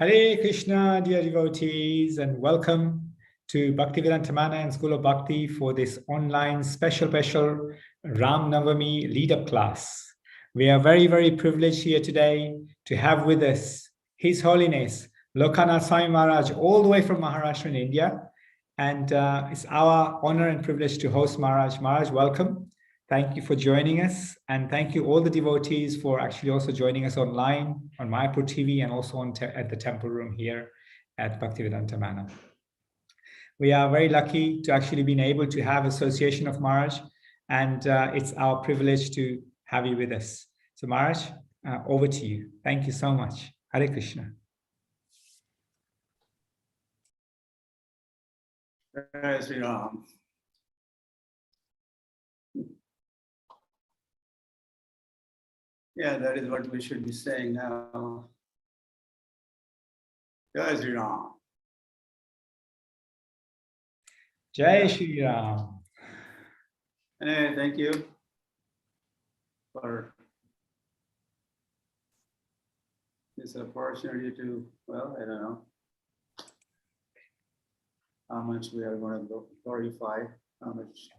Hare Krishna, dear devotees, and welcome to Bhaktivedanta Manor and School of Bhakti for this online special Ram Navami lead-up class. We are very privileged here today to have with us His Holiness Lokanath Swami Maharaj, all the way from Maharashtra in India. And it's our honor and privilege to host Maharaj. Maharaj, welcome. Thank you for joining us, and thank you all the devotees for actually also joining us online on Mayapur TV and also on at the temple room here at Bhaktivedanta Manor. We are very lucky to actually been able to have association of Maharaj, and it's our privilege to have you with us. So Maharaj, over to you. Thank you so much. Hare Krishna. Jai Sri Ram. Yeah, that is what we should be saying now. Jai Sri Ram. Jai Sri Ram. Anyway, thank you for this opportunity to, well, I don't know how much we are going to glorify, how much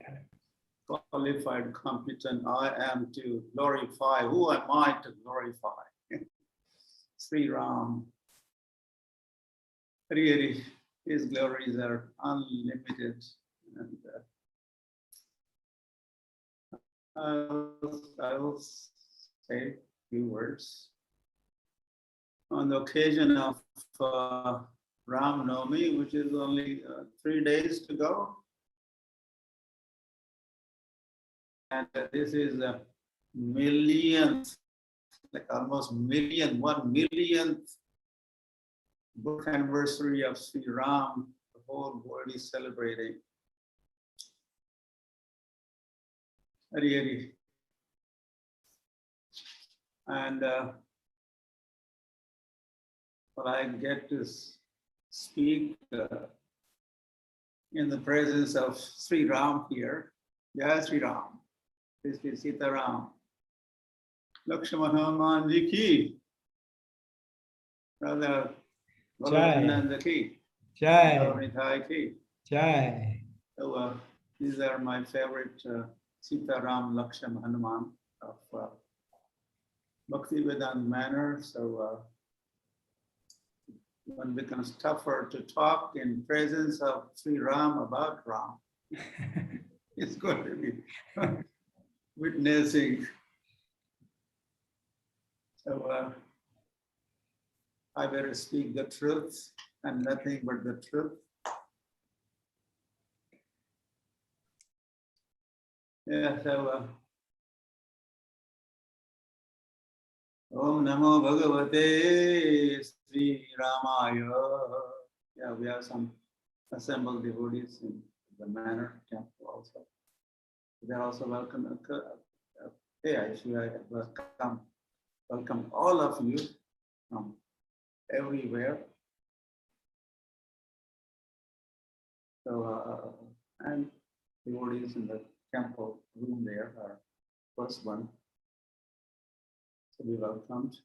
qualified, competent I am to glorify. Who am I to glorify? Sri Ram. Really, his glories are unlimited. And I will say a few words. On the occasion of Ram Navami, which is only 3 days to go. And this is a millionth, like almost 1 millionth birth anniversary of Sri Ram. The whole world is celebrating. Hari. And well, I get to speak in the presence of Sri Ram here. Jai Sri Ram. Sri Sita Ram. Lakshmana Hanuman ji ki. Brother Bhaktivedanta ki. Jai. Ki. Jai. So these are my favorite Sita Ram Lakshmana Hanuman of Bhaktivedanta Manor. So one becomes tougher to talk in presence of Sri Ram about Ram. It's going to be witnessing. So I better speak the truth and nothing but the truth. Yeah, so Om Namo Bhagavate Sri Ramaya. Yeah, we have some assembled devotees in the manor temple also. They're also welcome. Yeah, welcome all of you from everywhere. So, and devotees in the temple room there are first one. So be welcomed.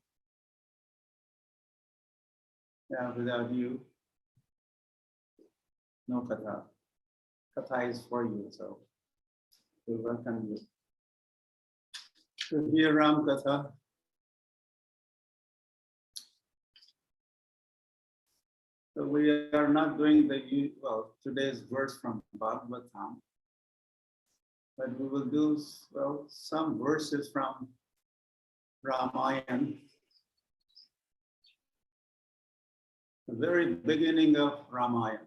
Yeah, without you, no katha. Katha is for you, so we welcome you to hear Ram Katha. So we are not doing today's verse from Bhagavatam, but we will do, some verses from Ramayana, the very beginning of Ramayana.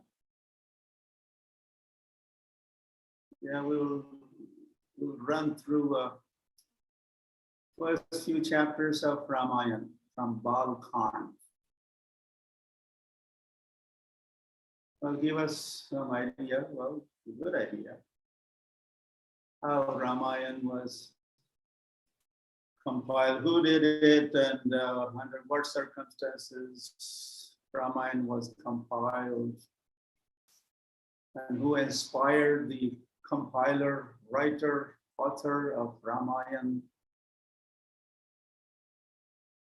Yeah, we'll run through first few chapters of Ramayana from Balkhan. Well, give us some idea, a good idea, how Ramayana was compiled, who did it, and under what circumstances Ramayana was compiled, and who inspired the compiler, writer, author of Ramayana,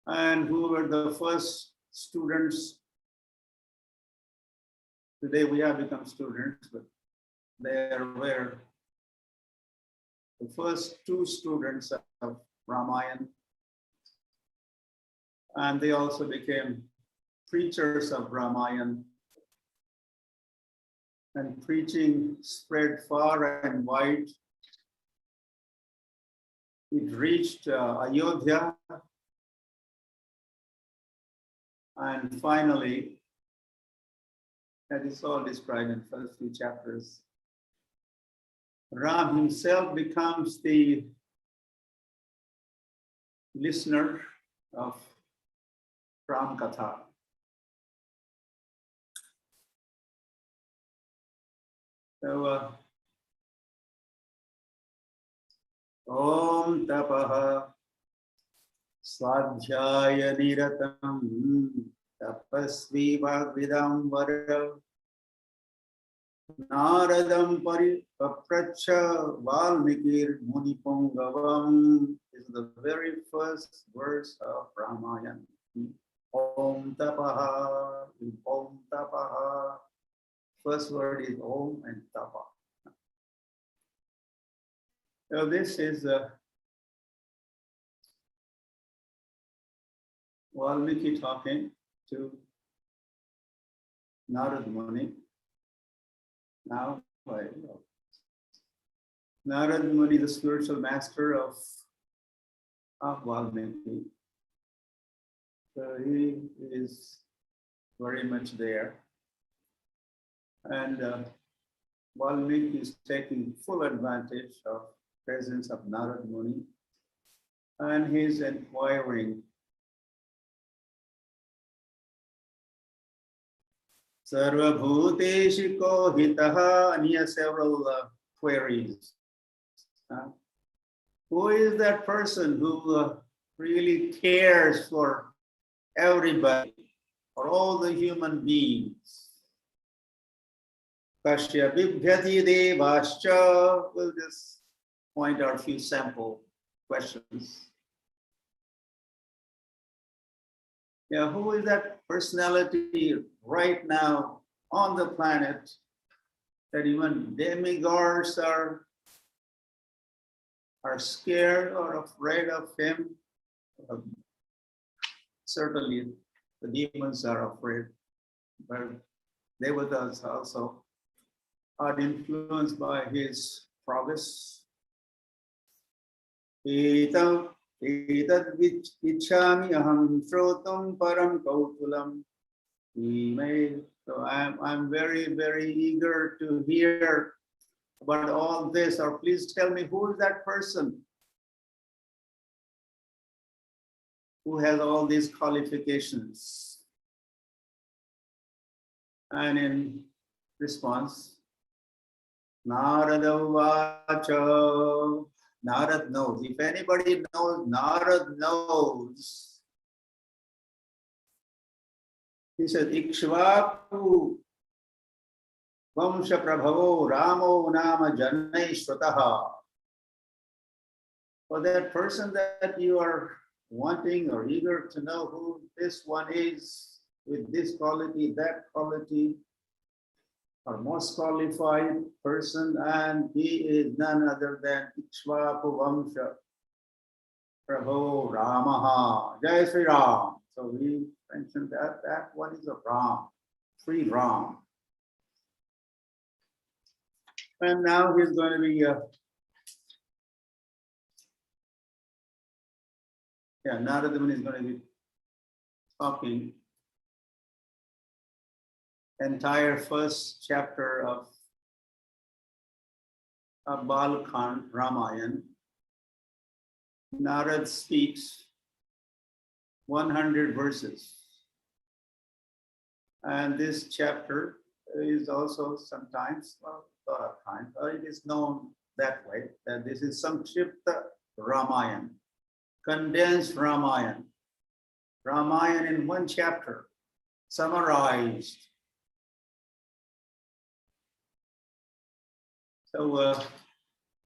and who were the first students Today we have become students, but there were the first two students of Ramayana, and they also became preachers of Ramayana. And preaching spread far and wide. It reached Ayodhya, and finally, as is all described in the first few chapters, Ram himself becomes the listener of Ram Katha. So, Om Tapaha Swadhyaya Niratam Tapasvi Bhagvidam Vara Naradam Papracha Valmikir Munipungavam is the very first verse of Ramayana. Om Tapaha, Om Tapaha. First word is Om and Tapa. So this is Valmiki talking to Narad Muni. Now, Narad Muni, the spiritual master of Valmiki. So he is very much there. And Valmiki is taking full advantage of the presence of Narad Muni. And he's inquiring. Sarva Bhuteshi Ko Hitaha, and he has several queries. Who is that person who really cares for everybody, for all the human beings? Kashya Bibhyati Devascha. We'll just point out a few sample questions. Yeah, who is that personality right now on the planet that even demigods are scared or afraid of him? Certainly, the demons are afraid, but devatas also are influenced by his prowess. Etad vichami aham shrotum param kautulam. So I'm very, very eager to hear about all this, or please tell me who is that person who has all these qualifications. And in response, Narada Vacha. Narad knows. If anybody knows, Narad knows. He said, Ikshvaku Vamsha Prabhavo Ramo Nama Janai Shrutaha. For that person that you are wanting or eager to know who this one is, with this quality, that quality, or most qualified person, and he is none other than Ikshvaku Vamsha Prabhu Ramaha. Jai Sri Ram. So we mentioned that one is a Ram, Sri Ram. And now he's going to be Narada Muni is going to be talking entire first chapter of Balkand Ramayana. Narad speaks 100 verses. And this chapter is also sometimes, well, a lot of times, it is known that way, that this is Samkshipta Ramayana, condensed Ramayana. Ramayana in one chapter, summarized. So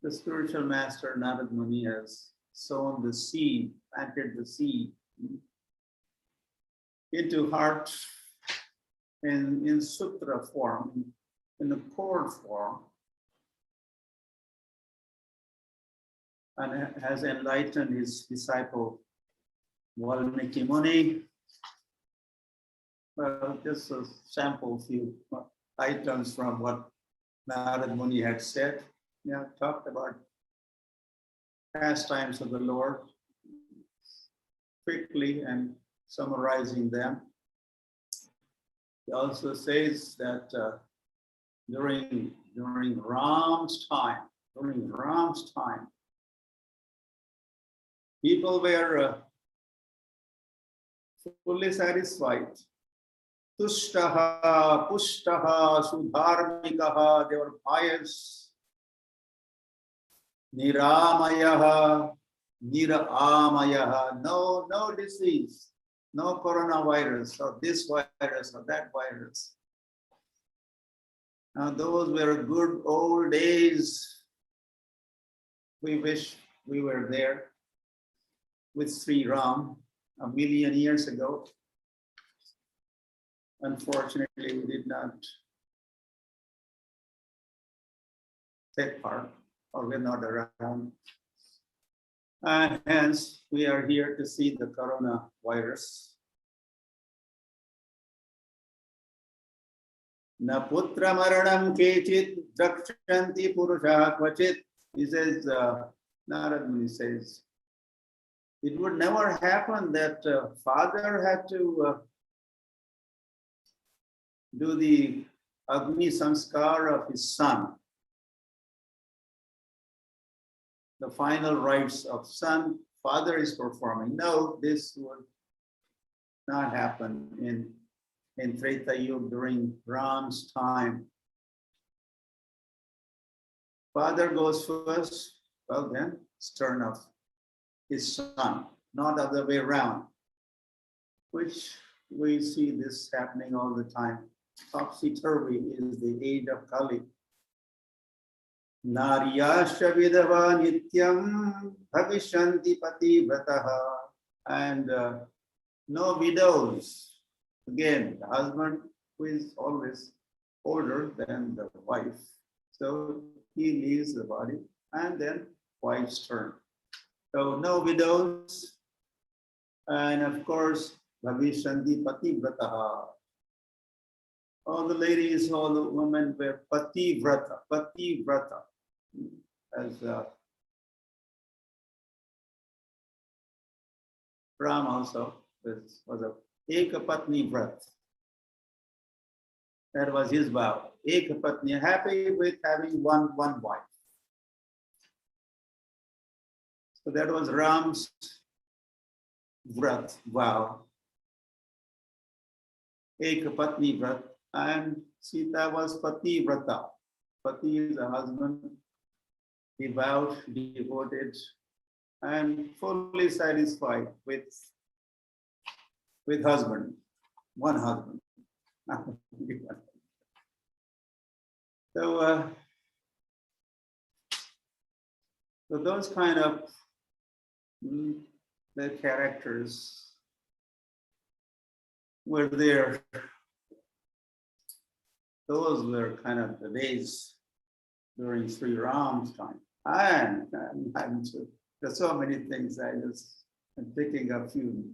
the spiritual master Narad Muni has sown the seed, planted the seed into heart in sutra form, in the chord form, and has enlightened his disciple Valmiki Muni. Well, just a sample few items from what Narad Muni had said. Yeah, talked about pastimes of the Lord quickly and summarizing them. He also says that during Ram's time, people were fully satisfied. Tushtaha, pushtaha, sudharmikaha, they were pious. Niramayaha, niramayaha, no disease, no coronavirus, or this virus, or that virus. Now, those were good old days. We wish we were there with Sri Ram 1,000,000 years ago. Unfortunately, we did not take part, or we're not around. And hence, we are here to see the coronavirus. Na putra maranam kechit drakshanti purusha kvachit. He says, Narad Muni says, it would never happen that father had to do the Agni Samskar of his son. The final rites of son, father is performing. No, this would not happen in Treta Yuga during Ram's time. Father goes first, well then, it's turn of his son, not the other way around, which we see this happening all the time. Topsy-turvy is the age of Kali. Naryasha vidava nityam bhavishanti pativrataha. And no widows. Again, the husband who is always older than the wife. So he leaves the body, and then wife's turn. So no widows. And of course, bhavishanti pativrataha. All the ladies, all the women were pativrata, as Ram also was a ekapatni vrat. That was his vow. Ekapatni, happy with having one wife. So that was Ram's vrat, vow. Ekapatni vrat. And Sita was pativrata. Pati is a husband, devout, devoted, and fully satisfied with husband, one husband. So those kind of the characters were there. Those were kind of the days during Sri Ram's time. And there's so many things I'm picking a few.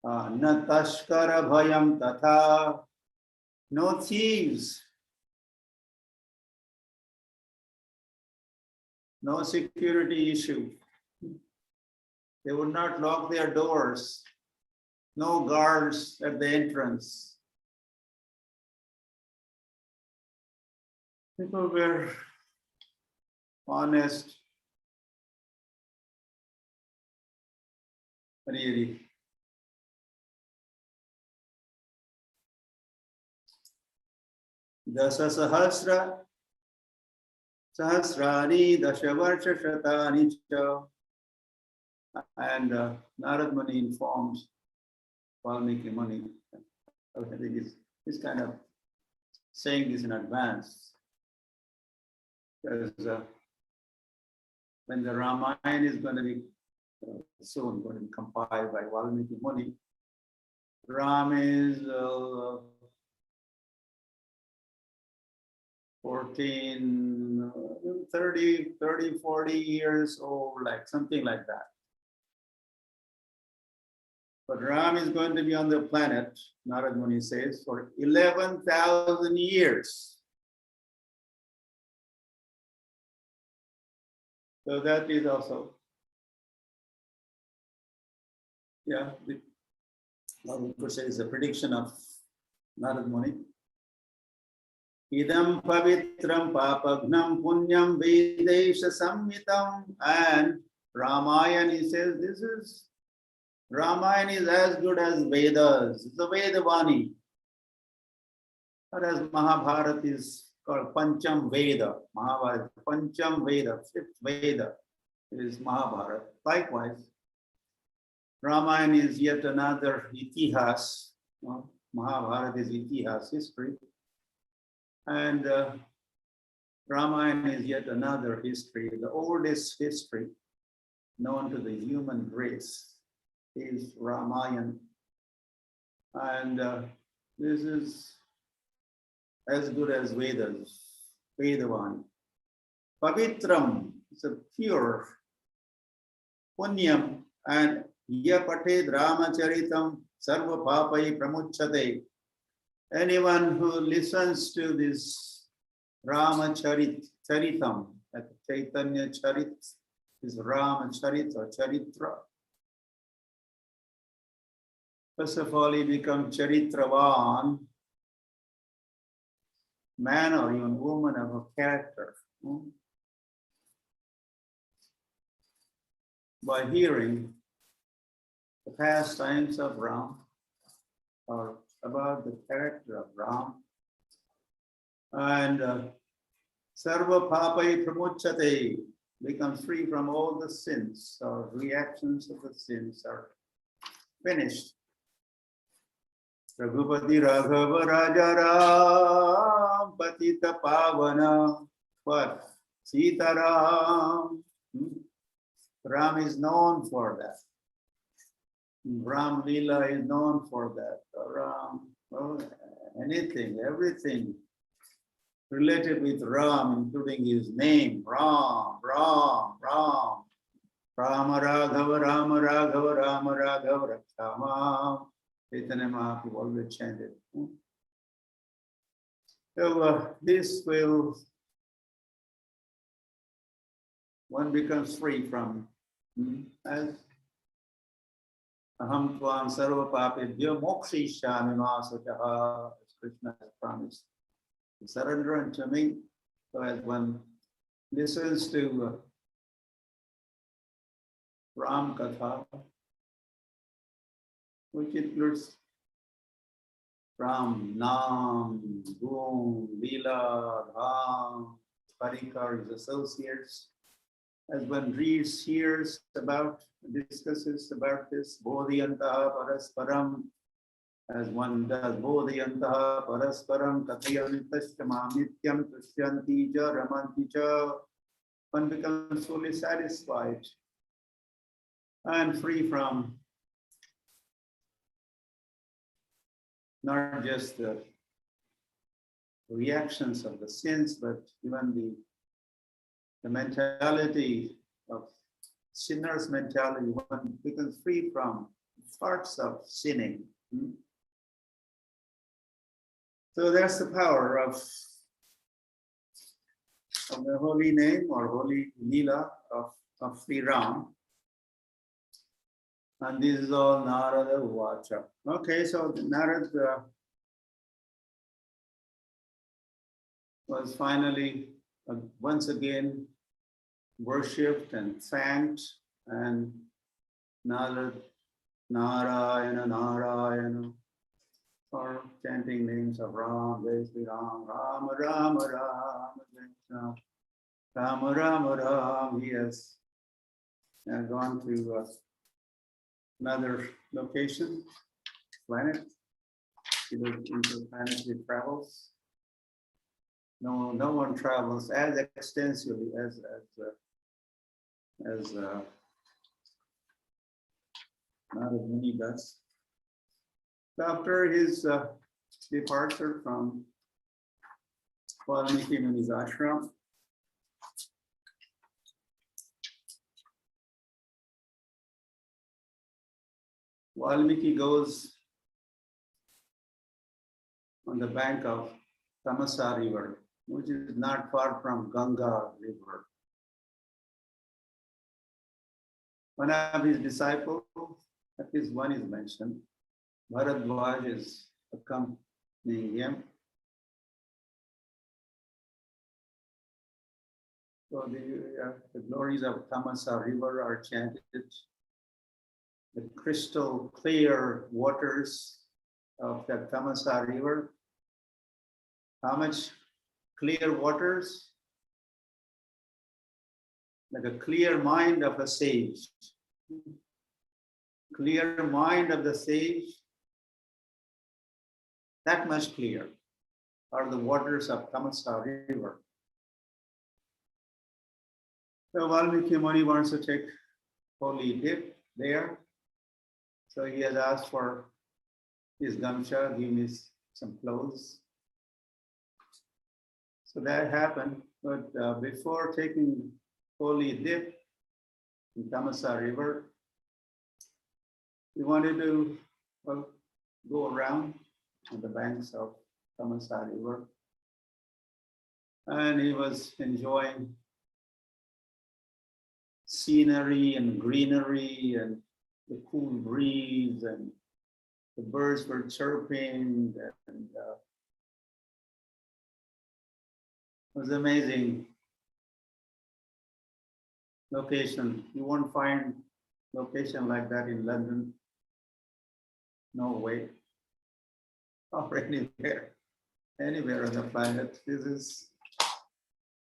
Na tashkara bhayam tatha, no thieves, no security issue. They would not lock their doors, no guards at the entrance. People were honest, really. Dasa sahasra, sahasrani, dashavarcha shatani cha. And Narad Muni informs Valmiki Muni. I think he's kind of saying this in advance. Because when the Ramayana is going to be soon going to be compiled by Valmiki Muni, Ram is 14, 30, 40 years old, like something like that. But Ram is going to be on the planet, Narad Muni says, for 11,000 years. So that is also, yeah, we could say it's a prediction of Narad Muni. Idam pavitram papagnam punyam vedesha samhitam, and Ramayana, he says, this is, Ramayana is as good as Vedas, it's the Vedavani. Whereas Mahabharata is called Pancham Veda. Mahabharata, Pancham Veda, fifth Veda is Mahabharata. Likewise, Ramayana is yet another Itihas. Mahabharata is Itihas, history. And Ramayana is yet another history. The oldest history known to the human race is Ramayana. And this is as good as Vedas, Vedavani. Pavitram, it's a pure punyam, and yapate Ramacharitam sarva papai pramuchate. Anyone who listens to this Ramacharitam, like Chaitanya Charit, is Ramacharit or Charitra. First of all, he becomes Charitravan, man or even woman of a character. By hearing the pastimes of Ram or about the character of Ram, and Sarva Papai Pramuchate, becomes free from all the sins or reactions of the sins are finished. Raghupati Raghava Raja Ram Patita Pavana, what? Sitaram. Ram is known for that. Ram Leela is known for that. Ram, well, anything, everything related with Ram, including his name, Ram, Ram, Ram. Rama Raghava, Rama Raghava, Rama Raghava, Rakshama. Chaitanya Mahaprabhu always chanted. So this will, one becomes free from, as Aham Tvam Sarva Papebhyo Mokshishami Masutaha, as Krishna has promised. Surrender unto me. So as one listens to Ram Katha, which includes Ram, Nam, Gun, Leela, Dham, Parikar, his associates. As one reads, hears about, discusses about this, Bodhiyantaha Parasparam, as one does, Bodhiyantaha Parasparam, Kathayantashtama Nityam Tushyanti Ja Ramanti Ja, one becomes fully satisfied and free from not just the reactions of the sins, but even the mentality of sinner's mentality. One becomes free from parts of sinning. So that's the power of the holy name or holy Leela of Sri Ram. And this is all Narada Vacha. Okay, so Narada was finally once again worshipped and thanked, and Narada, Narayana, Narayana, for chanting names of Ram, Jai Sri Ram, Rama, Rama, Rama, Jai Ram, Rama, Rama, Ram. He has gone to another location, planet. He was interplanetary travels. No one travels as extensively as Narada Muni does. After his departure from Valmiki Muni's ashram. Valmiki goes on the bank of Tamasa River, which is not far from Ganga River. One of his disciples, at least one is mentioned, Bharadwaj is accompanying him. So the glories of Tamasa River are chanted. The crystal clear waters of the Tamasa River. How much clear waters? Like a clear mind of a sage. Clear mind of the sage, that much clear are the waters of Tamasa River. So Valmiki Muni wants to take holy dip there. So he has asked for his gamcha, give me some clothes. So that happened, but before taking holy dip in Tamasa River, he wanted to go around on the banks of Tamasa River. And he was enjoying scenery and greenery and the cool breeze, and the birds were chirping, and it was amazing location. You won't find location like that in London. No way. Or anywhere on the planet. This is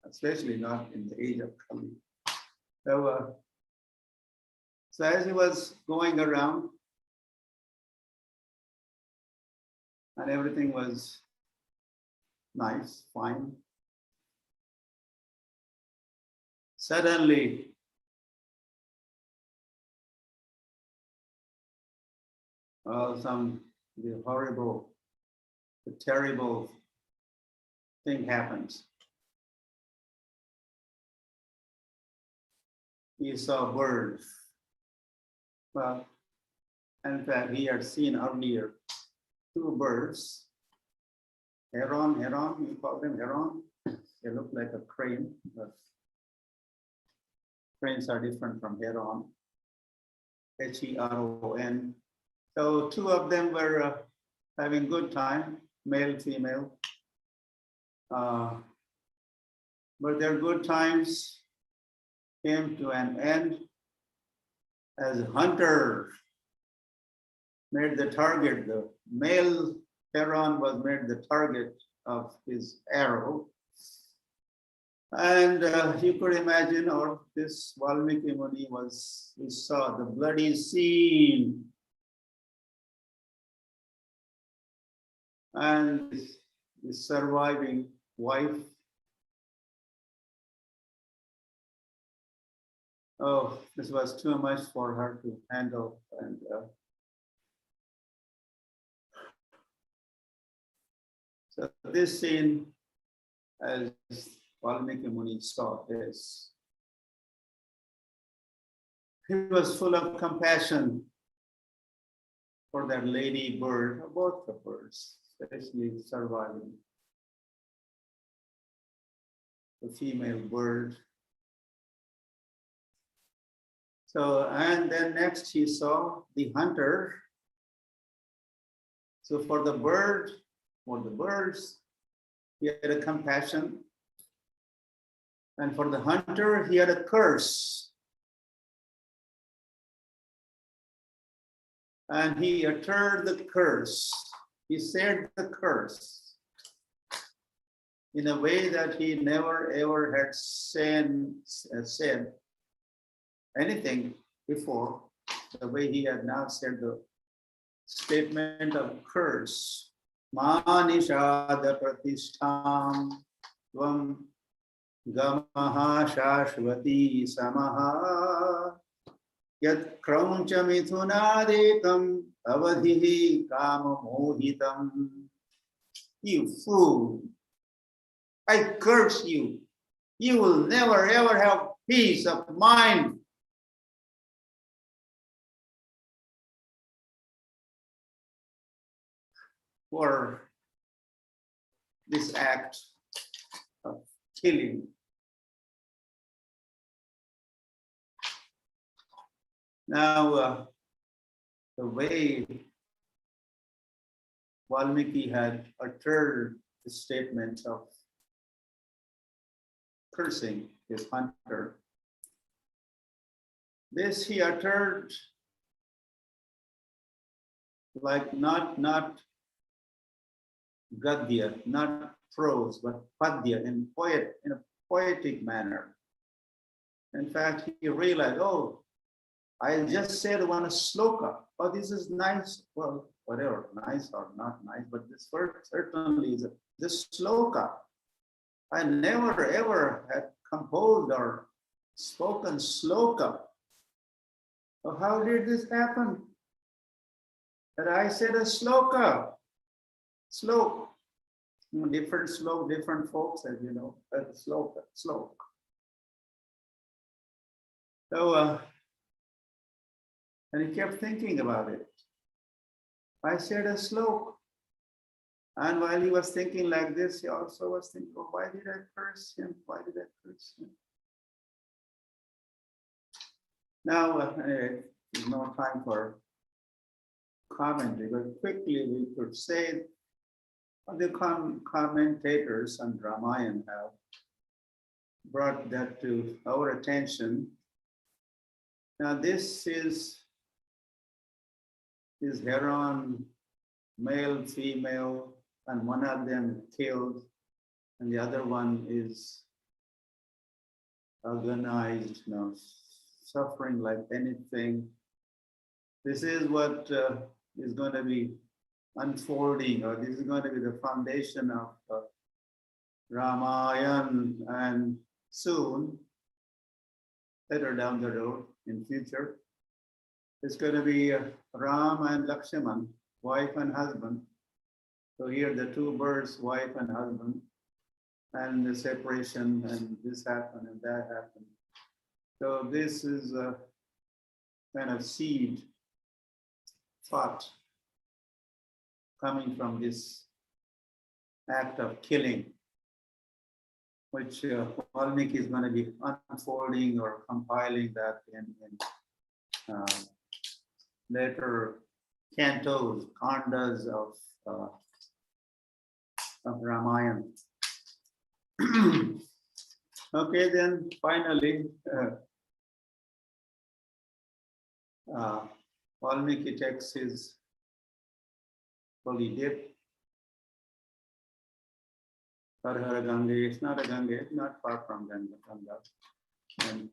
especially not in the age of Kali. So as he was going around, and everything was nice, fine. Suddenly, the horrible, the terrible thing happens. He saw birds. Well, in fact, he had seen earlier 2 birds. Heron, you call them heron? They look like a crane, but cranes are different from heron. Heron. So 2 of them were having good time, male, female. But their good times came to an end as hunter made the target. The male heron was made the target of his arrow. And you could imagine, or this Valmiki Muni he saw the bloody scene. And his surviving wife, oh, this was too much for her to handle. And so this scene, as Valmiki Muni saw this, he was full of compassion for that lady bird, or both the birds, especially surviving. The female bird. So, and then next he saw the hunter. So for the birds, he had a compassion. And for the hunter, he had a curse. And he uttered the curse. He said the curse in a way that he never ever had said anything before, the way he had now said the statement of curse. Manishada pratishtham tvam gamaha shashvati samaha yat krauncha mithunadekam avadhihi kama mohitam. You fool, I curse you. You will never ever have peace of mind. For this act of killing. Now, the way Valmiki had uttered the statement of cursing his hunter, this he uttered like not gadya, not prose, but padya, in a poetic manner. In fact, he realized, oh, I just said one sloka. Oh, this is nice. Well, whatever, nice or not nice, but this word certainly is this sloka. I never ever had composed or spoken sloka. So how did this happen? That I said a sloka. Slok. Different slope, different folks, as you know, sloka, slok. So, and he kept thinking about it. I said a slok. And while he was thinking like this, he also was thinking, oh, why did I curse him? Why did I curse him? Now, there's no time for commentary, but quickly we could say the commentators on Ramayana have brought that to our attention. Now, this is heron, male, female, and one of them killed, and the other one is agonized, suffering like anything. This is what is going to be unfolding, or this is going to be the foundation of Ramayana, and soon, later down the road, in future, it's going to be Ram and Lakshman, wife and husband. So here the two birds, wife and husband, and the separation, and this happened and that happened. So this is a kind of seed thought coming from this act of killing, which Valmiki is going to be unfolding or compiling that in later cantos, kandas of Ramayana. Okay, then finally, Valmiki takes his holy dip. Har Ganga, it's not a Ganga, it's not far from Ganga. And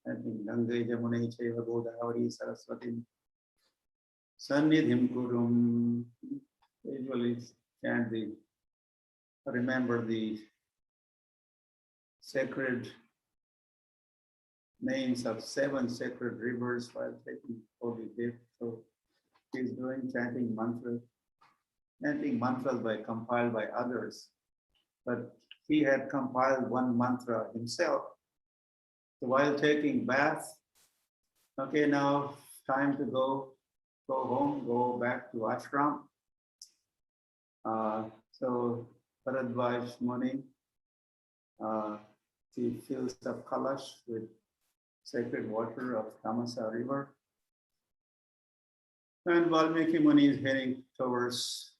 I think Ganga Jamune Cheva Godavari Saraswati Sannidhim Kurum. Usually chant remember the sacred names of 7 sacred rivers while taking holy dip. So he's doing chanting mantras compiled by others. But he had compiled one mantra himself. So while taking bath, okay, now time to go home, go back to ashram. So Bharadvaj Muni, he fills up kalash with sacred water of Tamasa river. And Valmiki Muni is heading towards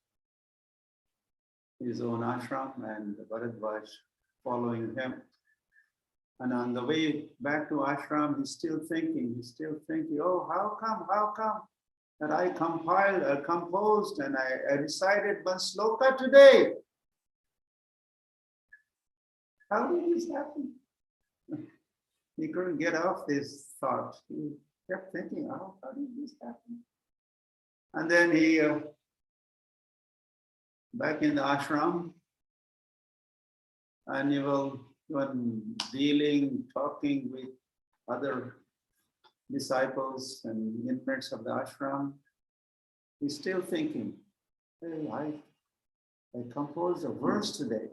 his own ashram, and Bharadvaj following him. And on the way back to ashram, he's still thinking, oh, how come that I composed, and I recited one sloka today? How did this happen? He couldn't get off this thought. He kept thinking, oh, how did this happen? And then he, back in the ashram, and when talking with other disciples and inmates of the ashram, he's still thinking, hey, I composed a verse today.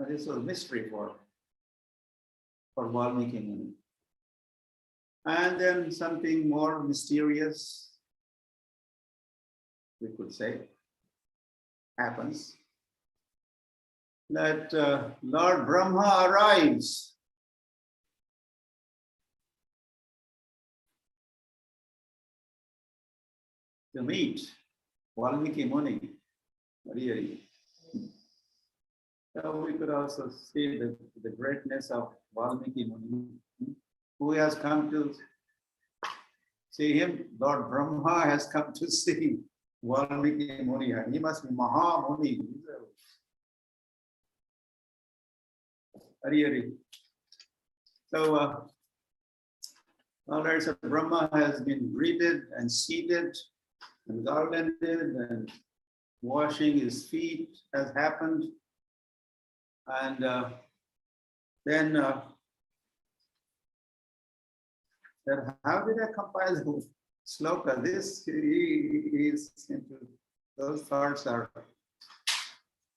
This was mystery for Valmiki Muni. And then something more mysterious, we could say, happens. That Lord Brahma arrives. To meet Valmiki Muni. Really. So we could also see the greatness of Valmiki Muni, who has come to see him. Lord Brahma has come to see Valmiki Muni. He must be Maha Muni. Hari. So, Lord Brahma has been greeted and seated and garlanded, and washing his feet has happened. And then how did I compile the sloka? This is into those thoughts are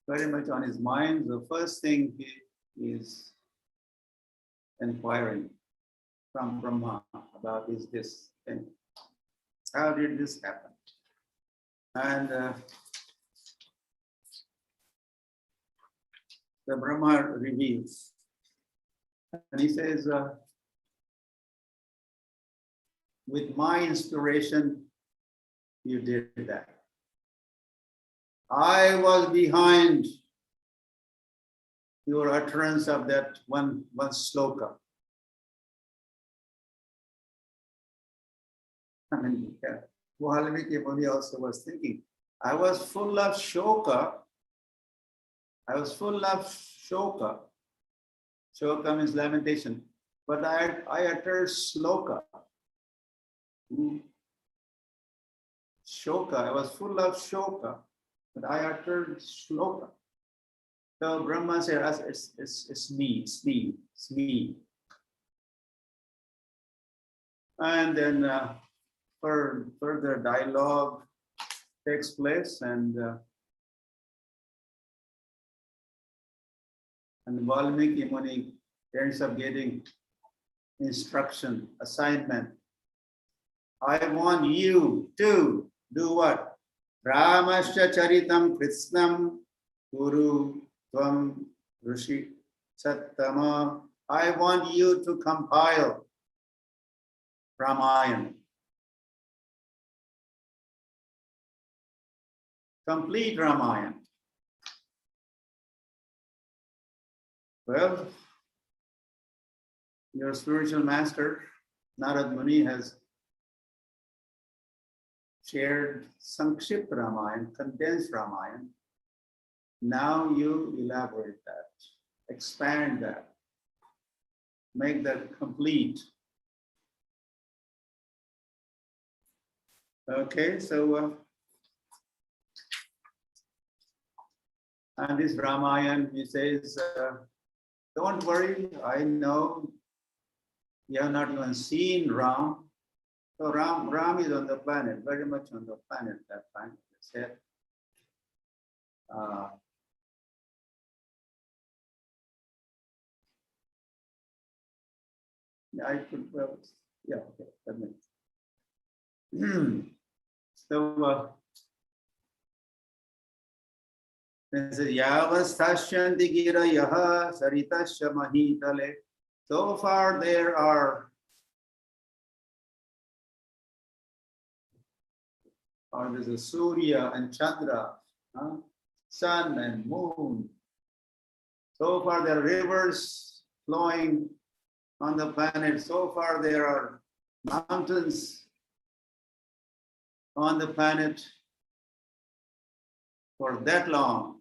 very much on his mind. The first thing he is inquiring from Brahma about is this thing. How did this happen? And the Brahma reveals, and he says, with my inspiration, you did that. I was behind your utterance of that one sloka. I mean, Valmiki Muni also was thinking, I was full of shoka. I was full of shoka. Shoka means lamentation. But I uttered sloka. Shoka, I was full of shoka, but I uttered sloka. So Brahma said, it's me. And then further dialogue takes place, and Valmiki Muni ends up getting instruction, assignment. I want you to do what? Ramasya Charitam Krishnam Guru Tvam Rishi Sattama. I want you to compile Ramayana. Complete Ramayana. Well, your spiritual master, Narad Muni, has shared Sankshipt Ramayana, condensed Ramayana. Now you elaborate that, expand that, make that complete. Okay, so and this Ramayana, he says, don't worry, I know you have not even seen Ram. So Ram is on the planet, very much on the planet that time, I said. I could, well, yeah, okay, that makes So, it says, Yavasthashyanti gira yaha saritasya mahitale. So far there are, or there's a Surya and Chandra, sun and moon. So far there are rivers flowing on the planet. So far there are mountains on the planet. For that long,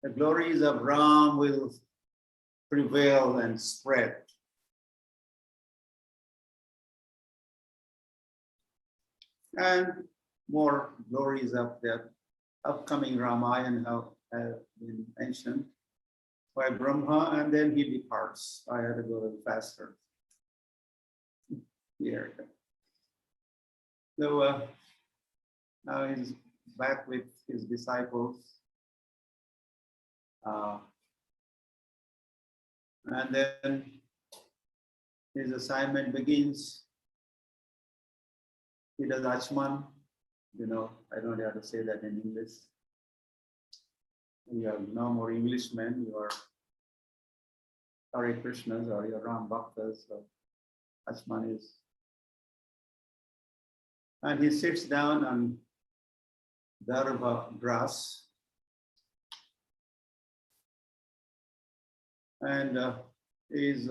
the glories of Ram will prevail and spread. And more glories of that upcoming Ramayana have been mentioned by Brahma, and then he departs. I had to go a little faster here. So now he's back with his disciples. And then his assignment begins. He does Achman. I don't know how to say that in English. You are no more Englishmen, you are Hare Krishnas or your Ram Bhaktas. So Achman is. And he sits down on Darbha grass. And is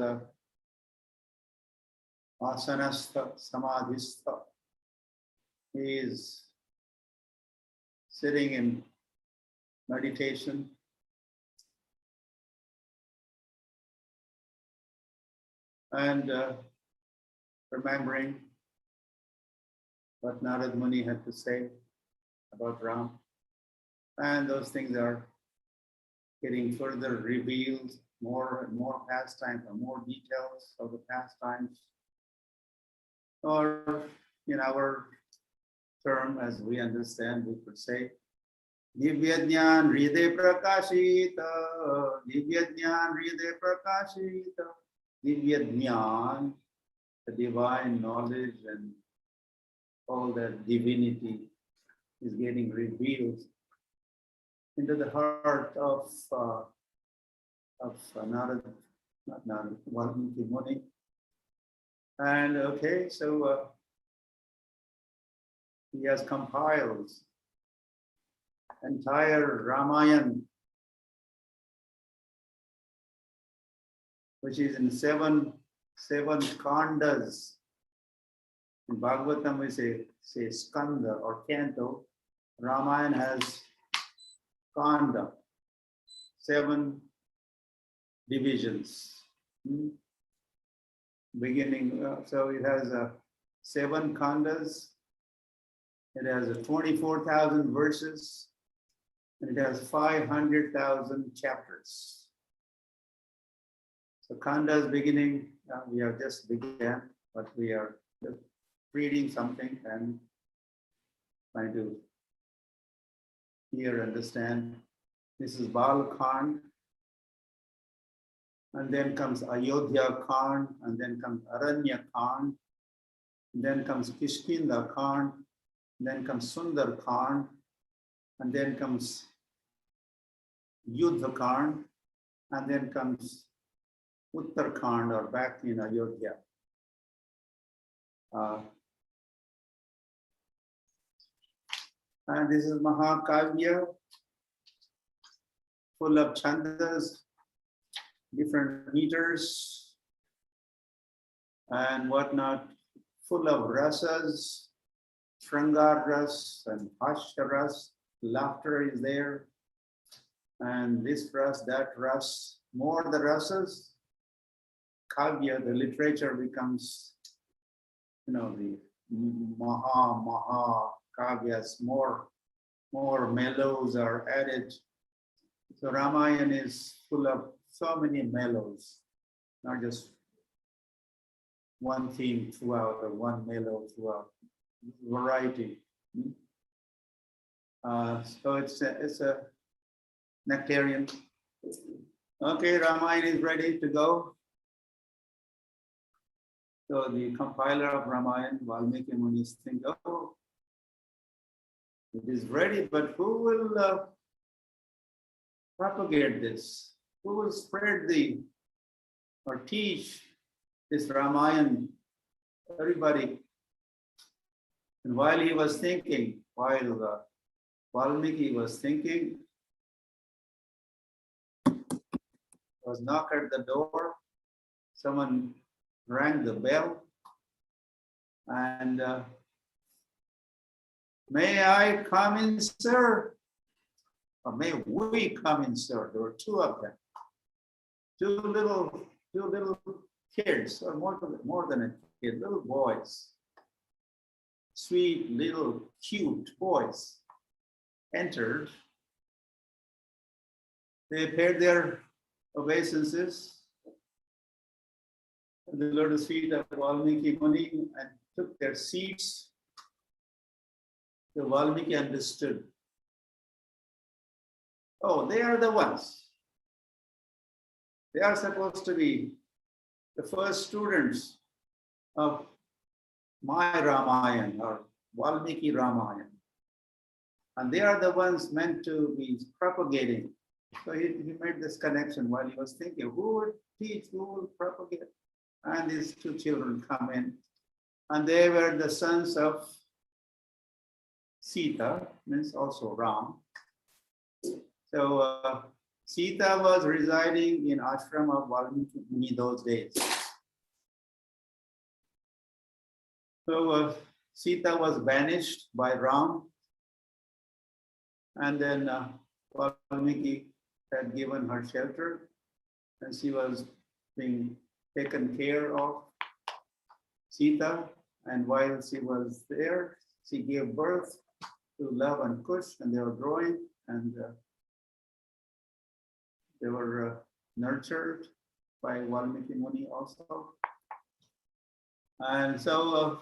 asanastha, samadhistha. He is sitting in meditation. And remembering what Narad Muni had to say about Ram. And those things are getting further revealed, more and more pastimes, or more details of the pastimes. Or in our term, as we understand, we could say, Divya Jnana Hriday Prakashita, Divya Jnana Hriday Prakashita, Divya Jnana, the divine knowledge and all that divinity is getting revealed into the heart of Narad, not Narad, Valmiki Muni. And okay, so he has compiled entire Ramayana, which is in seven kandas. In Bhagavatam we say skanda or canto. Ramayana has kanda, 7 divisions. Beginning, so it has 7 kandas. It has 24,000 verses, and it has 500,000 chapters. So kandas beginning, we have just began, but we are just reading something and trying to hear, understand. This is Balkhand, and then comes Ayodhya Khand, and then comes Aranya Khand, and then comes Kishkinda Khand, then comes Sundar Khand, and then comes Yuddha Khand, and then comes Uttarakhand, or back in Ayodhya. And this is Mahakavya, full of chandas, different meters, and whatnot, full of rasas, Shrangar ras and Hashya ras, laughter is there, and this ras, that ras, more the rasas, Kavya, the literature becomes, the Maha Kavyas, more mellows are added. So Ramayana is full of so many mellows, not just one theme throughout or one mellow throughout, variety. So it's a nectarian. Okay, Ramayana is ready to go. So the compiler of Ramayana, Valmiki Muni, think, oh, it is ready, but who will propagate this? Who will spread or teach this Ramayana? Everybody. And while he was thinking, while Valmiki was thinking, was knock at the door. Someone rang the bell, and may I come in, sir? Or may we come in, sir? There were 2 of them, two little kids, or more than a kid, little boys, sweet little cute boys, entered. They paid their obeisances at the lotus feet of Valmiki Muni and took their seats. So Valmiki understood. Oh, they are the ones. They are supposed to be the first students of my Ramayana or Valmiki Ramayana. And they are the ones meant to be propagating. So he made this connection while he was thinking, who would teach, who will propagate? And these two children come in, and they were the sons of Sita, means also Ram. So Sita was residing in ashram of Valmiki Muni those days. So Sita was banished by Ram, and then Valmiki had given her shelter, and she was being taken care of, Sita, and while she was there, she gave birth to Love and Kush, and they were growing, and they were nurtured by Valmiki Muni also. And so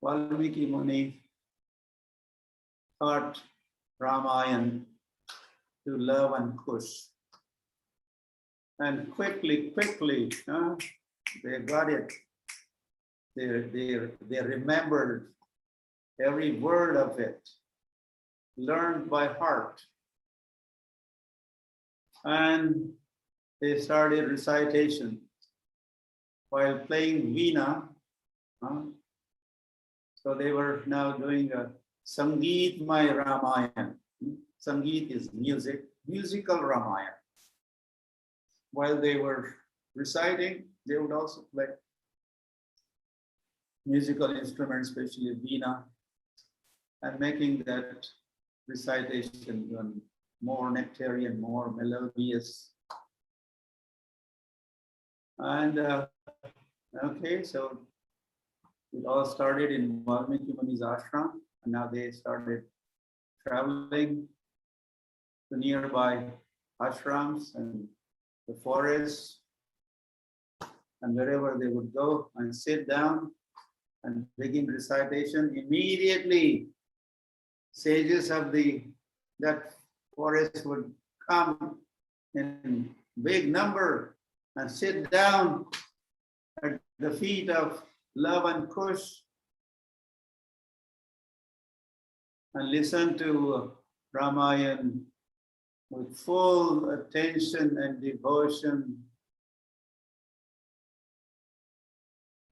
Valmiki Muni taught Ramayana to Love and Kush. And quickly, they got it. They remembered every word of it, learned by heart. And they started recitation while playing veena. So they were now doing a Sangeet Mai Ramayana. Sangeet is music, musical Ramayana. While they were reciting, they would also play musical instruments, especially veena, and making that recitation more nectarian, more melodious. And okay, so it all started in Valmiki Muni's ashram, and now they started traveling to nearby ashrams and the forests, and wherever they would go and sit down and begin recitation. Immediately, sages of that forest would come in big number and sit down at the feet of Love and Kush and listen to Ramayana with full attention and devotion.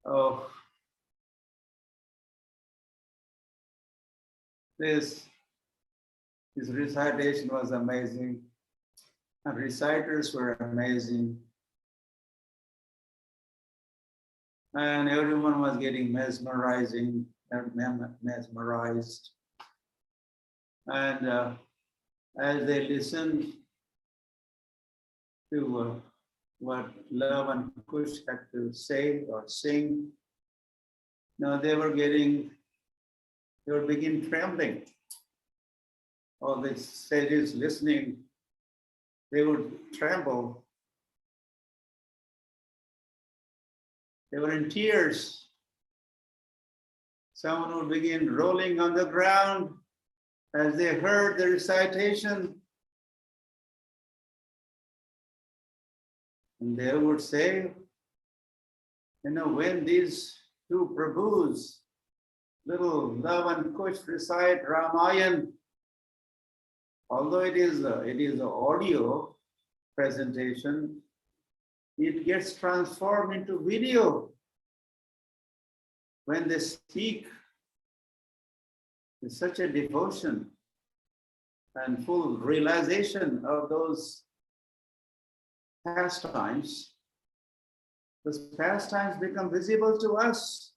Oh, this recitation was amazing, and reciters were amazing, and everyone was getting mesmerized. And as they listened to what Love and Kush had to say or sing, now they were begin trembling. All the sages listening, they would tremble. They were in tears. Someone would begin rolling on the ground as they heard the recitation. And they would say, when these two Prabhus, little Love and Kush, recite Ramayana, although it is an audio presentation, it gets transformed into video. When they speak with such a devotion and full realization of those pastimes, those pastimes become visible to us.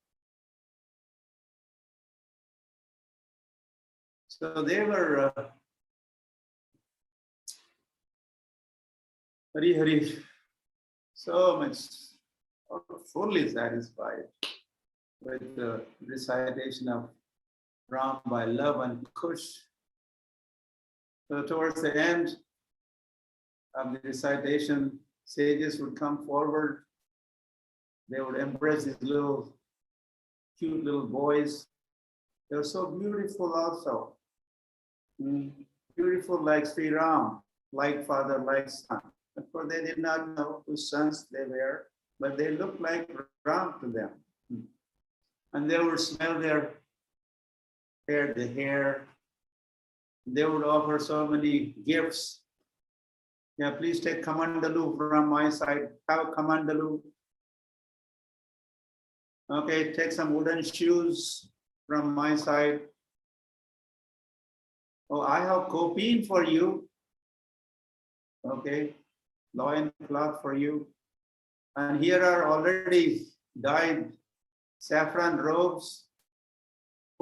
So they were Hari, so much fully satisfied with the recitation of Ram by Love and Kush. So towards the end of the recitation, sages would come forward. They would embrace these cute little boys. They were so beautiful also. Beautiful like Sri Ram, like father, like son. course, they did not know whose sons they were, but they looked like Ram to them. And they would smell their hair, the hair. They would offer so many gifts. Yeah, please take Kamandalu from my side. Have Kamandalu. Okay, take some wooden shoes from my side. Oh, I have kopeen for you. Okay, loin cloth for you. And here are already dyed saffron robes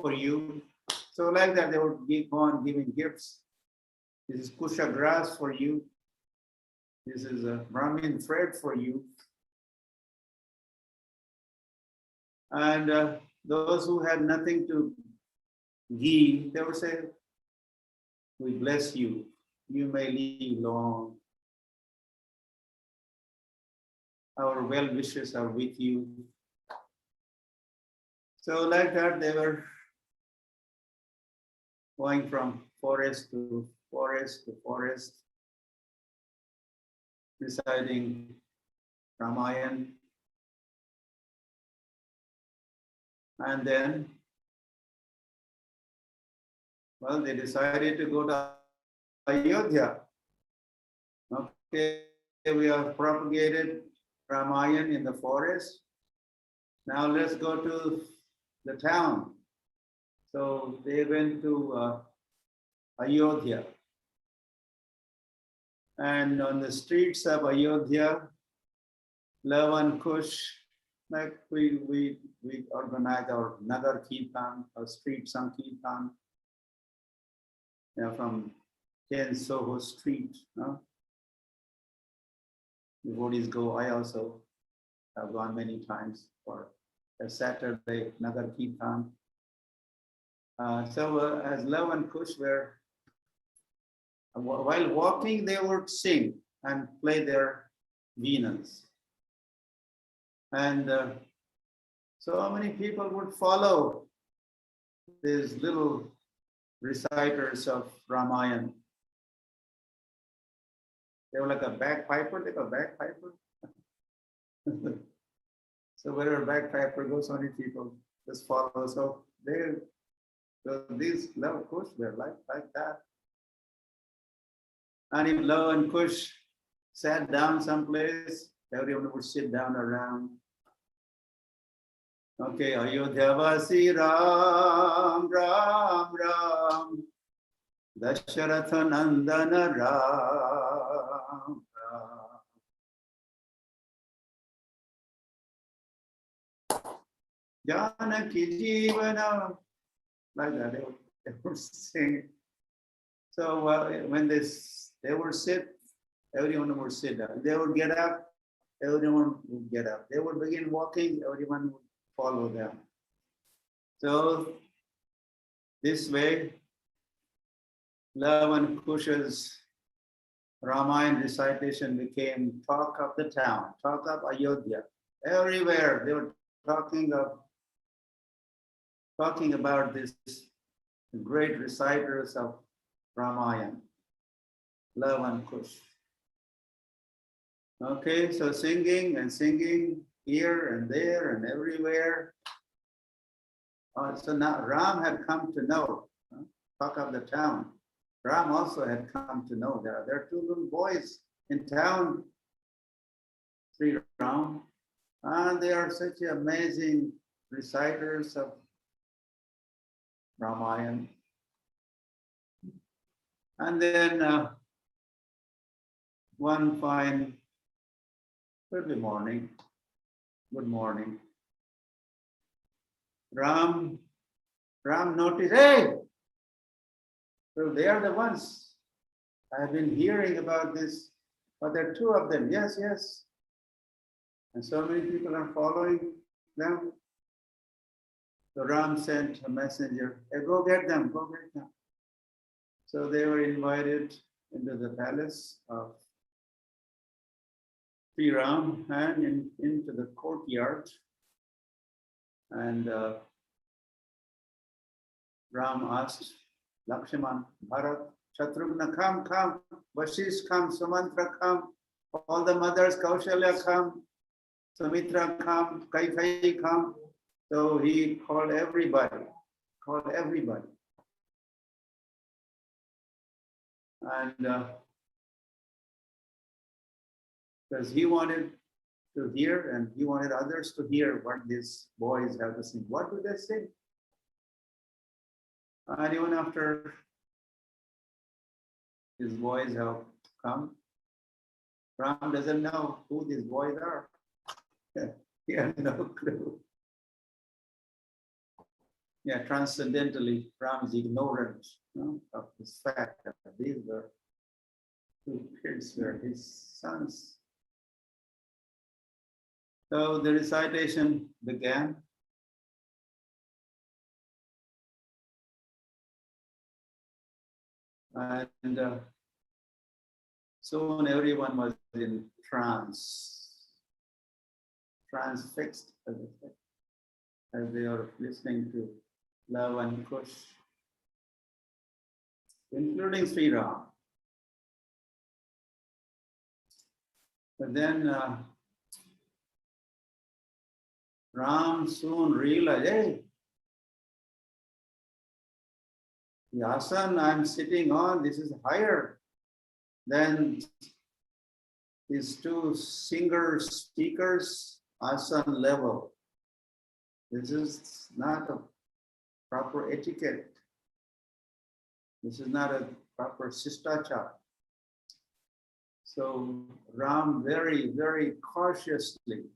for you. So like that, they would keep on giving gifts. This is kusha grass for you. This is a Brahmin thread for you. And those who had nothing to give, they would say, we bless you. You may live long. Our well wishes are with you. So like that, they were going from forest to forest to forest, reciting Ramayana. And then, well, they decided to go to Ayodhya. Okay, we have propagated Ramayana in the forest. Now let's go to the town. So they went to Ayodhya. And on the streets of Ayodhya, Love and Kush, like we organize our Nagar Kirtan, our street Sankirtan, from 10 Soho Street. Devotees go. I also have gone many times for a Saturday Nagar Kirtan. So as Love and Kush were, while walking, they would sing and play their veenas. And so many people would follow these little reciters of Ramayana. They were like a bagpiper, like a bagpiper. So wherever a bagpiper goes, so many people just follow. So these Love Kush were like that. And if Love and Kush sat down someplace, everyone would sit down around. Okay, Ayodhya Vasi Ram, Ram, Ram, Dasharatha Nandana Ram, Ram. Janaki Jivana, like that, they would sing. So when they would sit, everyone would sit down. They would get up, everyone would get up. They would begin walking, everyone would follow them. So this way, Love and Kush's Ramayana recitation became talk of the town, talk of Ayodhya. Everywhere they were talking about this great reciters of Ramayana, Love and Kush. Okay, so singing and singing here and there and everywhere. So now Ram had come to know, talk of the town. Ram also had come to know there are two little boys in town, Sri Ram, and they are such amazing reciters of Ramayana. And then one fine early morning, good morning, Ram noticed, hey, so they are the ones. I have been hearing about this, but there are two of them. Yes, yes. And so many people are following them. So Ram sent a messenger, hey, go get them, go get them. So they were invited into the palace of Sri Ram and into the courtyard. And Ram asked Lakshman, Bharat, Shatrughna, come, Vashish, come, Sumantra, come. all the mothers, Kaushalya come, Sumitra come, Kaikeyi come. So he called everybody. And because he wanted to hear and he wanted others to hear what these boys have to sing. What do they sing? And even after his boys have come, Ram doesn't know who these boys are. He has no clue. Yeah, transcendentally, Ram is ignorant, you know, of this fact that these were two kids, were his sons. So the recitation began. And soon everyone was in transfixed, as they are listening to Love and Kush, including Sri Ram. But then Ram soon realized, hey, the asana I'm sitting on, this is higher than these two speakers asana level. This is not a proper etiquette. This is not a proper sistachar. So Ram very, very cautiously,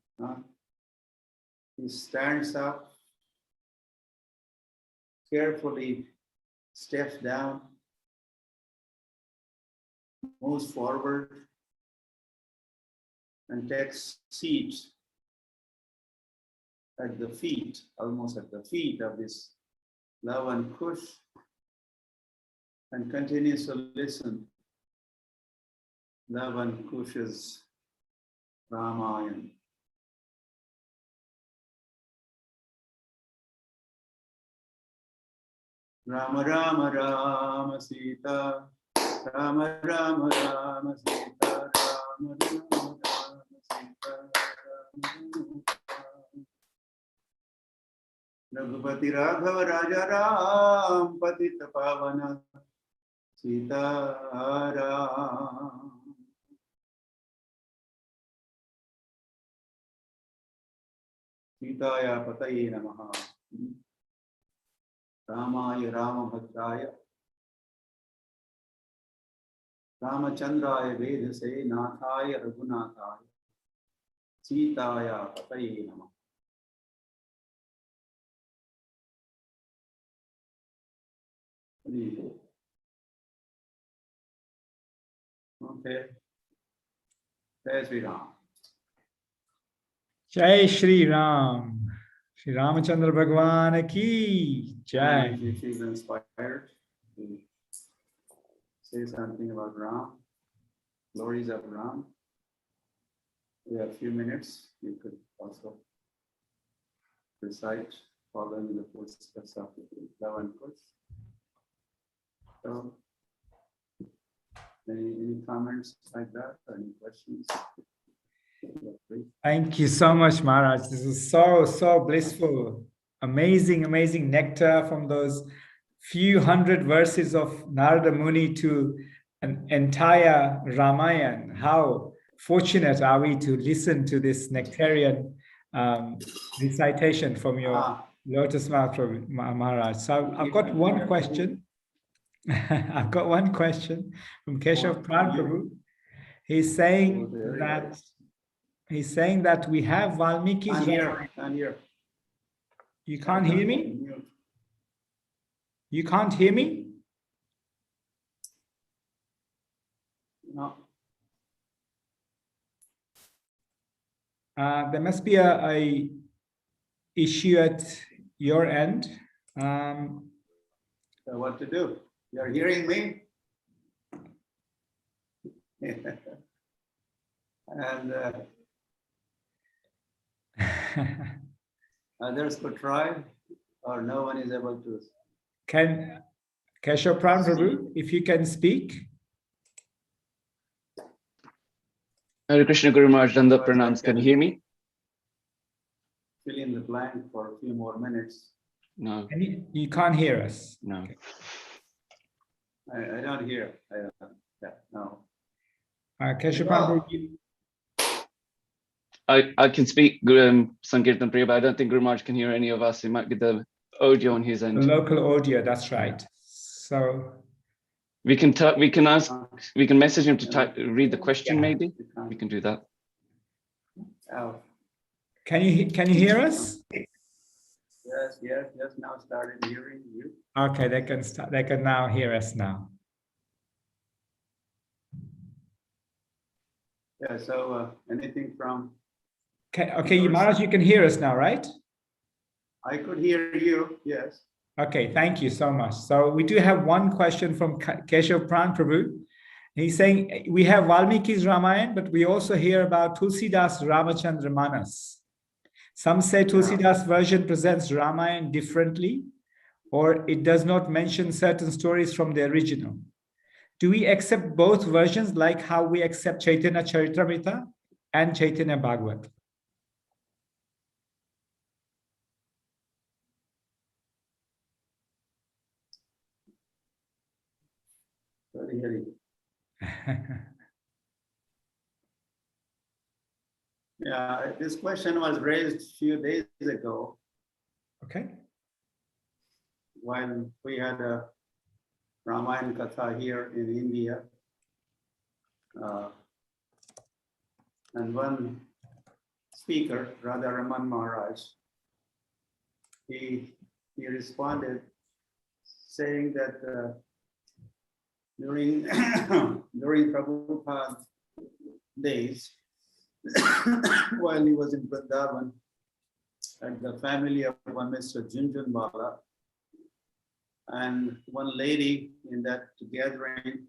he stands up, carefully steps down, moves forward, and takes seat at the feet, almost at the feet of this Love and Kush, and continues to listen. Love and Kush's Ramayana. Rama Rama Rama Sita, Rama Rama Rama Sita, Rama Rama Rama Sita, Raghupati Raghava Raja Ram Patita Pavana Sita Ram. Sitaya Pataye Namaha. Ramaya Ramabhadraya Ramachandraya Vedase Nathaya Raghunathaya Sitaya Pataye Namaha. Okay. Jai Sri Ram. Jai Shri Ram. Shri Ramachandra Bhagwan ki Jai. If she's inspired to say something about Ram, glories of Ram, we have a few minutes. You could also recite following the footsteps of Love and Kush. So, any comments like that? Or any questions? Thank you so much, Maharaj. This is so blissful. Amazing nectar from those few hundred verses of Narada Muni to an entire Ramayana. How fortunate are we to listen to this nectarian recitation from your lotus mouth, Maharaj. So I've got one question. I've got one question from Keshav Pran Prabhu. He's saying that we have Valmiki. I'm here. You can't hear me? You can't hear me? No. There must be a issue at your end. So what to do? You're hearing me? And others could try, or no one is able to. Can Keshav Pran Prabhu, if you can speak? Hare Krishna Guru Maharaj, Danda Pranams. Can you hear me? Fill in the blank for a few more minutes. No. And you can't hear us. No. Okay. I don't hear. Yeah, no. Keshav No. I can speak Sankirtan Priya, but I don't think Guru Maharaj can hear any of us. It might be the audio on his The end. local audio, that's right. So We can ask, we can message him to read the question, yeah. maybe. We can do that. Oh. Can you hear us? Yes. Now started hearing you. Okay, they can start. They can now hear us now. Yeah. So anything from? Okay, Maharaj, you can hear us now, right? I could hear you. Yes. Okay, thank you so much. So we do have one question from Keshav Pran Prabhu. He's saying we have Valmiki's Ramayana, but we also hear about Tulsidas Ramachandra Manas. Some say Tulsidas version presents Ramayana differently, or it does not mention certain stories from the original. Do we accept both versions like how we accept Chaitanya Charitamrita and Chaitanya Bhagavat? Sorry. Yeah, this question was raised a few days ago. Okay. When we had a Ramayana Katha here in India. And one speaker, Radharaman Maharaj, he responded saying that during Prabhupada days, while he was in Vrindavan, at the family of one Mr. Junjunwala, and one lady in that gathering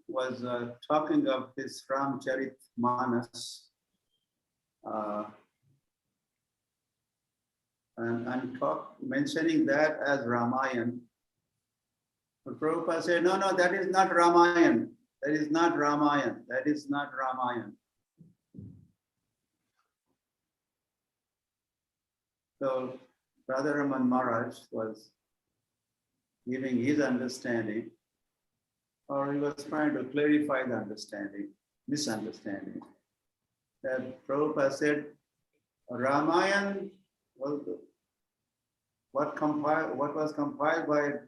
was talking of this Ramcharit Manas and mentioning that as Ramayana. But Prabhupada said, no, that is not Ramayana. That is not Ramayana. That is not Ramayana. So Radharaman Maharaj was giving his understanding, or he was trying to clarify the misunderstanding. That Prabhupada said, Ramayana was what was compiled by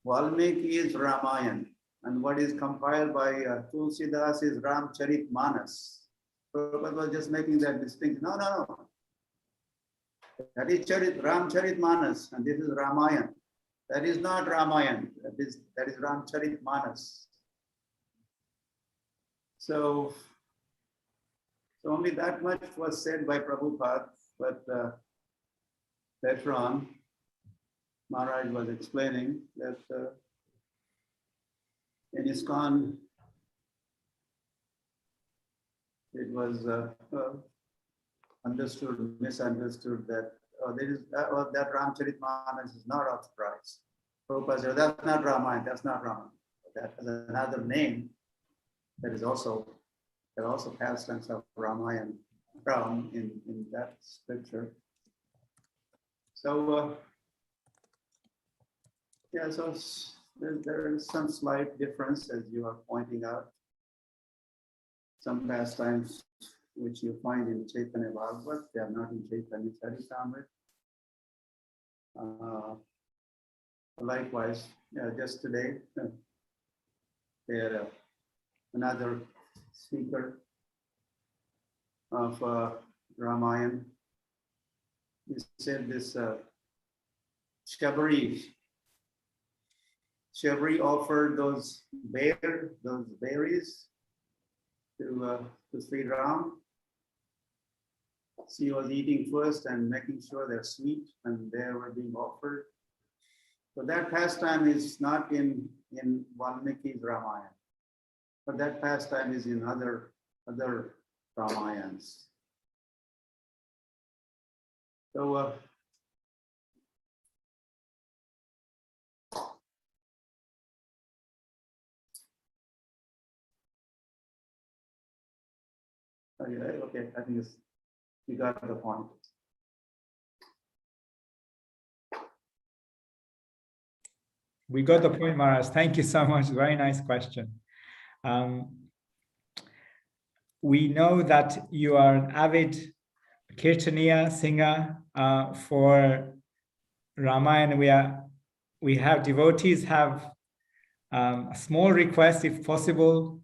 Valmiki is Ramayana, and what is compiled by Tulsidas is Ramcharit Manas. Prabhupada was just making that distinction. No. That is Ramcharit Manas, and this is Ramayana. That is not Ramayana. That is Ramcharit Manas. So only that much was said by Prabhupada, but later on, Maharaj was explaining that in ISKCON, it was misunderstood that that Ramcharit Manas is not authorized. Prabhupada said, that's not Ramayana, that's not Ramayana. That has another name that is also past tense of Ramayana in that scripture. So so there is some slight difference, as you are pointing out. Some pastimes which you find in Chaitanya Bhagavat, they are not in Chaitanya Charitamrita. Likewise, just today, there another speaker of Ramayana, he said this Shabari offered those berries to Sri Ram. She was eating first and making sure they're sweet, and they were being offered. So that pastime is not in Valmiki's Ramayana, but that pastime is in other Ramayans. So Okay, I think you got the point. We got the point, Maharaj. Thank you so much. Very nice question. We know that you are an avid Kirtaniya singer for Ramayana. We have devotees have a small request, if possible,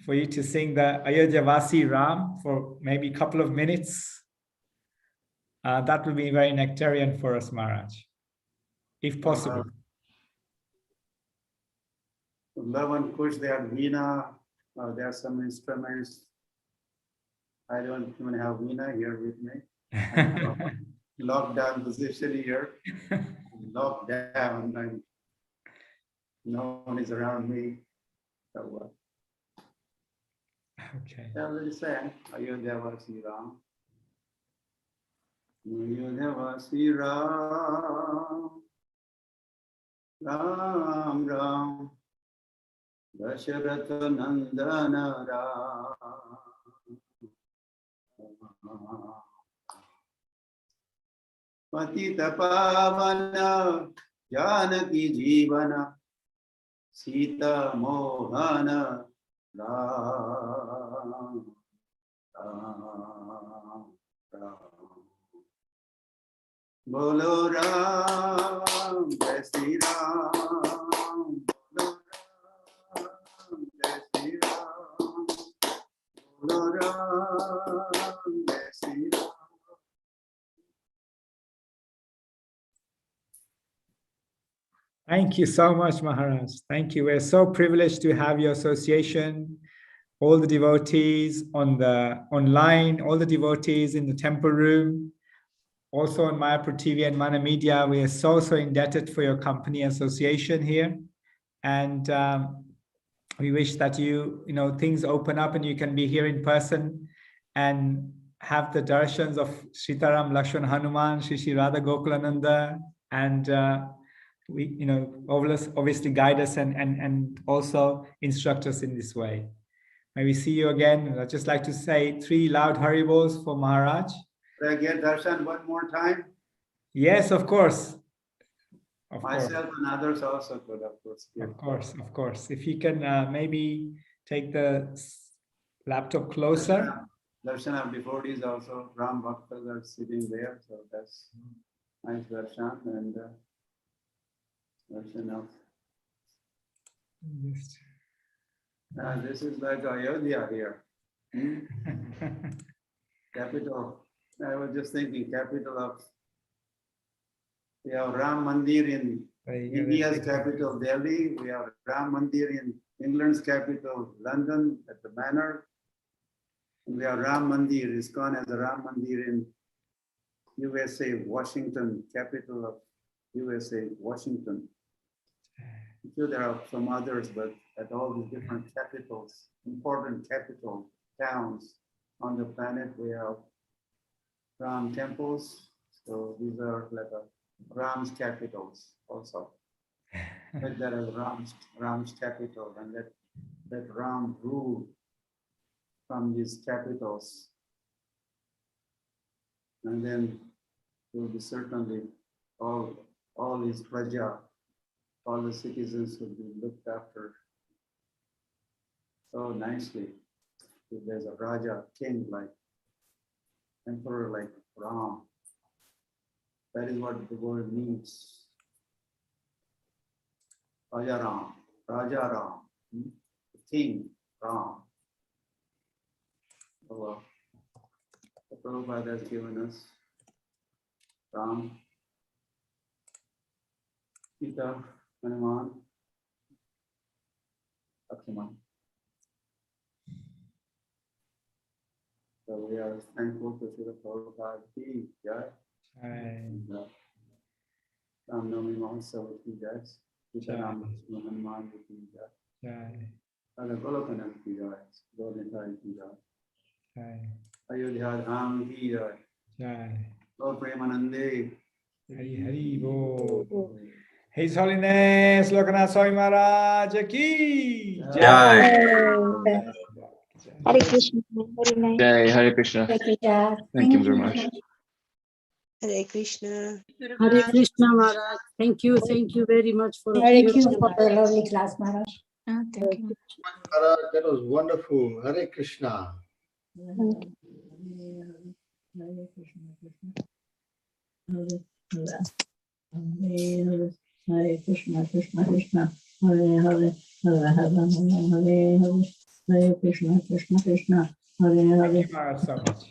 for you to sing the Ayodhyavasi Ram for maybe a couple of minutes. That will be very nectarian for us, Maharaj, if possible. Love and Kush, they have Veena, there are some instruments. I don't even have Veena here with me. Lockdown position here. Lockdown, and no one is around me. So, Okay. I already sang Ayodhyavasi Ram. Ayodhyavasi Ram. Ram Ram. Dasharatha Nandana Ram. Patita Pavana Janaki Jivana Sita Mohana Ram Ram Ram Bolo Ram Jai Shri Ram Bolo Ram Jai Shri Ram Bolo Ram Jai Shri Ram. Thank you so much, Maharaj. Thank you. We're so privileged to have your association, all the devotees on the online, all the devotees in the temple room, also on Mayapur TV and Mana Media. We are so indebted for your company association here. And we wish that things open up and you can be here in person and have the darshans of Sitaram, Lakshman, Hanuman, Shri Radha Gokulananda, and we, obviously guide us and also instruct us in this way. May we see you again. I'd just like to say 3 loud Haribols for Maharaj. Could I get darshan one more time? Yes, of course. Myself and others also could, of course. Of course. If you can maybe take the laptop closer. Darshan of devotees also. Ram Bhaktas are sitting there, so that's nice darshan, and darshan of. Yes. This is like Ayodhya here. Capital. I was just thinking, capital of. We have Ram Mandir in India's capital, Delhi. We have Ram Mandir in England's capital, London, at the Manor. And we have Ram Mandir, ISKCON as a Ram Mandir in USA, Washington, capital of USA, Washington. I'm sure there are some others, but at all these different capitals, important capital towns on the planet, we have Ram temples. So these are like Ram's capitals also. But there is Ram's capital, and that Ram ruled from these capitals. And then there will be certainly all his praja, all the citizens will be looked after so nicely. If there's a Raja, king like emperor like Ram, that is what the word means. Raja Ram, king Ram. So, the Prabhupada has given us Ram, Sita, Hanuman, Lakshman. So we are thankful to Srila Prabhupada ki jai. Ram Navami Mahotsav ki jai. Sita Ram Lakshman Hanuman ki jai. Radha Golokanan ki jai. Govinda ki jai. Ayodhya Dham ki jai. Lord Premanande. Hari Bol. His Holiness Lokanath Swami Maharaj ki Jai. Hare Krishna. Very nice. Jai Hare Krishna. Thank you very much. Hare Krishna. Hare Krishna Maharaj. Thank you very much for a Thank you beautiful for the lovely class, Maharaj. Thank you. Maharaj, that was wonderful. Hare Krishna. Hare Krishna, Krishna Krishna, Hare Hare, Hare Hare, Hare Hare, Hare Krishna, Krishna Krishna, Hare Thank Hare. you, Maharaj, so much.